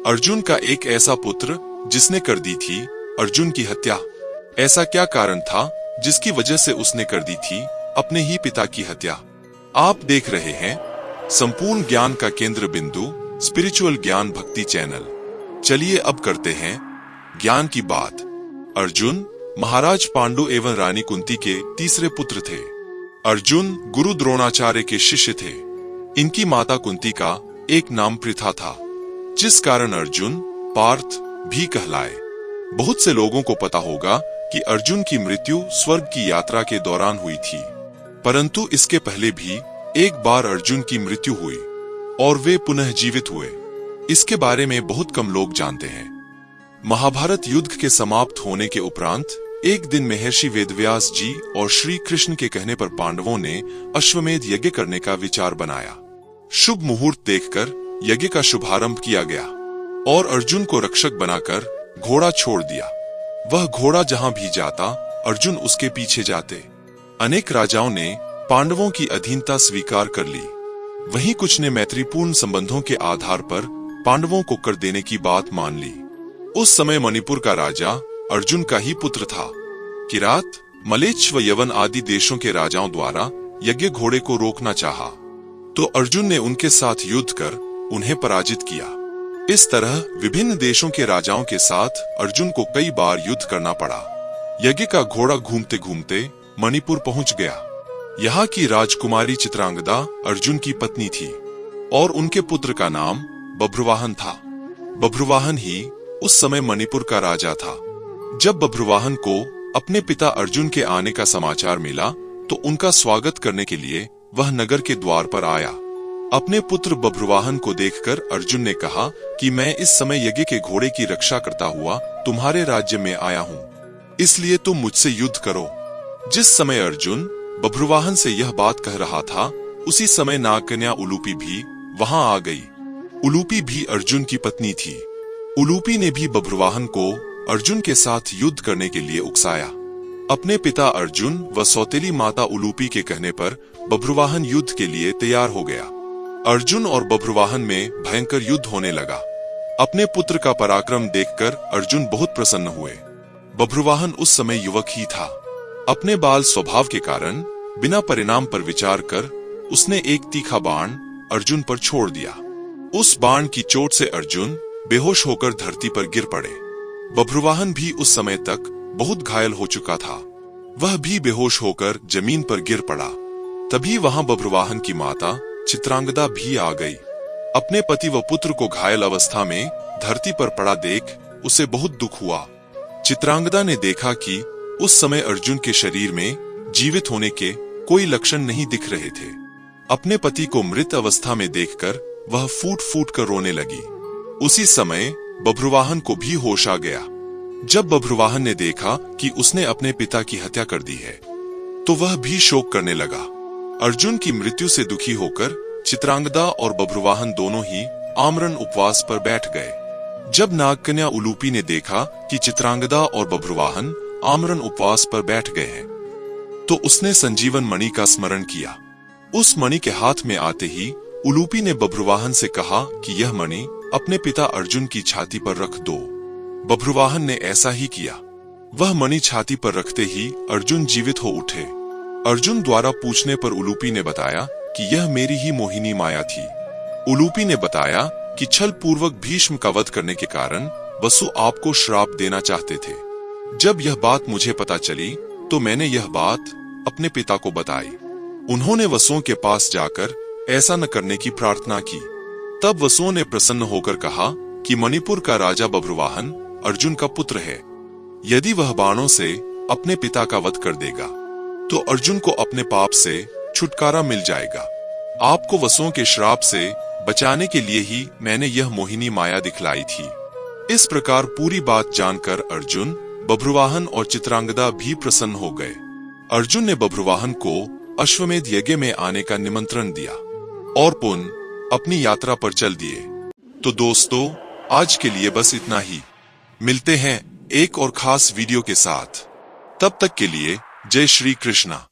अर्जुन का एक ऐसा पुत्र जिसने कर दी थी अर्जुन की हत्या। ऐसा क्या कारण था जिसकी वजह से उसने कर दी थी अपने ही पिता की हत्या? आप देख रहे हैं संपूर्ण ज्ञान का केंद्र बिंदु स्पिरिचुअल ज्ञान भक्ति चैनल। चलिए अब करते हैं ज्ञान की बात। अर्जुन महाराज पांडु एवं रानी कुंती के तीसरे पुत्र थे। अर्जुन गुरु द्रोणाचार्य के शिष्य थे। इनकी माता कुंती का एक नाम पृथा था, जिस कारण अर्जुन पार्थ भी कहलाए। बहुत से लोगों को पता होगा कि अर्जुन की मृत्यु स्वर्ग की यात्रा के दौरान हुई थी, परंतु इसके पहले भी एक बार अर्जुन की मृत्यु हुई और वे पुनः जीवित हुए। इसके बारे में बहुत कम लोग जानते हैं। महाभारत युद्ध के समाप्त होने के उपरांत एक दिन महर्षि वेदव्यास जी और श्री कृष्ण के कहने पर पांडवों ने अश्वमेध यज्ञ करने का विचार बनाया। शुभ मुहूर्त देखकर यज्ञ का शुभारंभ किया गया और अर्जुन को रक्षक बनाकर घोड़ा छोड़ दिया। वह घोड़ा जहां भी जाता अर्जुन उसके पीछे जाते। अनेक राजाओं ने पांडवों की अधीनता स्वीकार कर ली। वहीं कुछ ने मैत्रीपूर्ण संबंधों के आधार पर पांडवों को कर देने की बात मान ली। उस समय मणिपुर का राजा अर्जुन का ही पुत्र था। किरात, मलेच्छ व यवन आदि देशों के राजाओं द्वारा यज्ञ घोड़े को रोकना चाहा, तो अर्जुन ने उनके साथ युद्ध कर उन्हें पराजित किया। इस तरह विभिन्न देशों के राजाओं के साथ अर्जुन को कई बार युद्ध करना पड़ा। यज्ञ का घोड़ा घूमते घूमते मणिपुर पहुंच गया। यहाँ की राजकुमारी चित्रांगदा अर्जुन की पत्नी थी और उनके पुत्र का नाम बभ्रुवाहन था। बभ्रुवाहन ही उस समय मणिपुर का राजा था। जब बभ्रुवाहन को अपने पिता अर्जुन के आने का समाचार मिला तो उनका स्वागत करने के लिए वह नगर के द्वार पर आया। अपने पुत्र बभ्रुवाहन को देखकर अर्जुन ने कहा कि मैं इस समय यज्ञ के घोड़े की रक्षा करता हुआ तुम्हारे राज्य में आया हूँ, इसलिए तुम मुझसे युद्ध करो। जिस समय अर्जुन बभ्रुवाहन से यह बात कह रहा था, उसी समय नागकन्या उलूपी भी वहां आ गई। उलूपी भी अर्जुन की पत्नी थी। उलूपी ने भी बभ्रुवाहन को अर्जुन के साथ युद्ध करने के लिए उकसाया। अपने पिता अर्जुन व सौतेली माता उलूपी के कहने पर बभ्रुवाहन युद्ध के लिए तैयार हो गया। अर्जुन और बभ्रुवाहन में भयंकर युद्ध होने लगा। अपने पुत्र का पराक्रम देखकर अर्जुन बहुत प्रसन्न हुए। बभ्रुवाहन उस समय युवक ही था। अपने बाल स्वभाव के कारण बिना परिणाम पर विचार कर उसने एक तीखा बाण अर्जुन पर छोड़ दिया। उस बाण की चोट से अर्जुन बेहोश होकर धरती पर गिर पड़े। बभ्रुवाहन भी उस समय तक बहुत घायल हो चुका था। वह भी बेहोश होकर जमीन पर गिर पड़ा। तभी वहां बभ्रुवाहन की माता चित्रांगदा भी आ गई। अपने पति व पुत्र को घायल अवस्था में धरती पर पड़ा देख उसे बहुत दुख हुआ। चित्रांगदा ने देखा कि उस समय अर्जुन के शरीर में जीवित होने के कोई लक्षण नहीं दिख रहे थे। अपने पति को मृत अवस्था में देखकर वह फूट फूट कर रोने लगी। उसी समय बभ्रुवाहन को भी होश आ गया। जब बभ्रुवाहन ने देखा कि उसने अपने पिता की हत्या कर दी है, तो वह भी शोक करने लगा। अर्जुन की मृत्यु से दुखी होकर चित्रांगदा और बभ्रुवाहन दोनों ही आमरण उपवास पर बैठ गए। जब नागकन्या उलूपी ने देखा कि चित्रांगदा और बभ्रुवाहन आमरण उपवास पर बैठ गए हैं, तो उसने संजीवन मणि का स्मरण किया। उस मणि के हाथ में आते ही उलूपी ने बभ्रुवाहन से कहा कि यह मणि अपने पिता अर्जुन की छाती पर रख दो। बभ्रुवाहन ने ऐसा ही किया। वह मणि छाती पर रखते ही अर्जुन जीवित हो उठे। अर्जुन द्वारा पूछने पर उलूपी ने बताया कि यह मेरी ही मोहिनी माया थी। उलूपी ने बताया कि छल पूर्वक भीष्म का वध करने के कारण वसु आपको श्राप देना चाहते थे। जब यह बात मुझे पता चली तो मैंने यह बात अपने पिता को बताई। उन्होंने वसुओं के पास जाकर ऐसा न करने की प्रार्थना की। तब वसुओं ने प्रसन्न होकर कहा कि मणिपुर का राजा बभ्रुवाहन अर्जुन का पुत्र है। यदि वह बाणों से अपने पिता का वध कर देगा तो अर्जुन को अपने पाप से छुटकारा मिल जाएगा। आपको वसुओं के श्राप से बचाने के लिए ही मैंने यह मोहिनी माया दिखलाई थी। इस प्रकार पूरी बात जानकर अर्जुन, बभ्रुवाहन और चित्रांगदा भी प्रसन्न हो गए। अर्जुन ने बभ्रुवाहन को अश्वमेध यज्ञ में आने का निमंत्रण दिया और पुनः अपनी यात्रा पर चल दिए। तो दोस्तों, आज के लिए बस इतना ही। मिलते हैं एक और खास वीडियो के साथ। तब तक के लिए जय श्री कृष्णा।